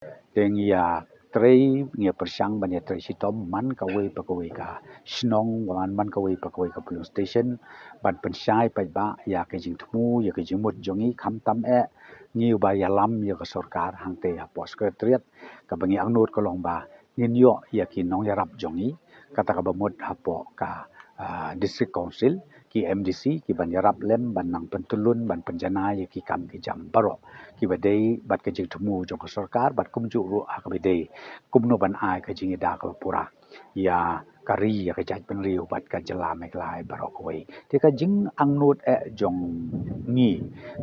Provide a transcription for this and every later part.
Deng ya trei ngia persang ban ya trei sitom man kawai ka snong man kawai ka police station ban pensai pa ba ya ke jing tmu ya ke jing mut jongi kham tam ngiu ba ya lam ya ka sarkar hangte ya pos sekretariat ka bangi angnut ko long ba nin yo ya ki nong ya rap jongi kata ka ba mut hapo ka district council ki MDC ki ban yarap lem ban nang pentulun ban penjana ya ki kam ki jam baro ki badai bat ke jing temu jong sarkar bat kum ju ru ka badai kum no ban ai ka jing da ka pura ya kari ya ka jaj pen riu bat ka jela mek lai baro ko wei te ka jing angnut jong ngi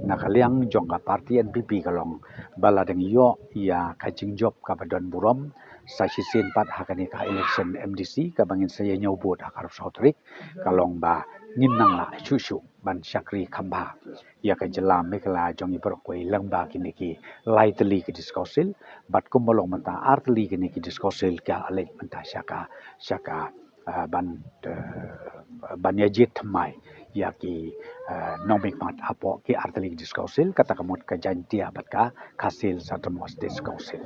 na ka liang jong ka parti NPP ka long bala deng yo ya ka jing job ka badon burom sa sisin pat hakani ka election MDC ka bangin saya nyobot akar sautrik kalong ba nginang la shushu ban syakri khamba ya ka jelam mekla jong iber koi langba kini ki lightly ki diskosil bat kumolong mata artli kini ki diskosil ka alek mata syaka ban yajit mai ya ki nomik mat apo ki artli diskosil kata kamot ka jantia bat ka kasil satamos diskosil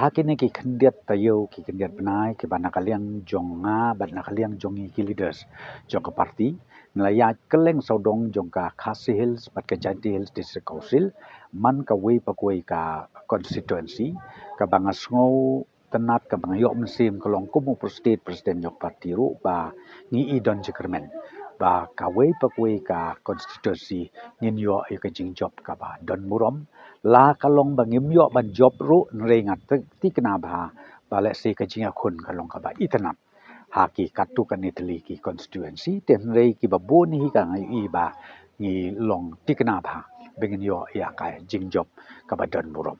hakini ki kendiat tayo ki kendiat benai ki banakaliang jonga banakaliang jongi ki leaders jong ka parti ngelaya keleng sodong jong ka Khasi Hills bat ka Janti Hills District Council man ka wei pakoi ka constituency ka bangasngau tenat ka bangayok mesim kolong kumu presiden jong parti ru ba ni idon jekermen ba ka wei pakoi ka constituency nin yo ka jing job ka ba don murom la kalong bangim yo ban job ru nrengat ti kena ba le se ka jinga khun kalong ka ba itanap haki katu kan itali ki constituency ten rei ki babu ni ka ngai i ba ni long ti kena ba bengin yo ya ka jing job ka ba don murom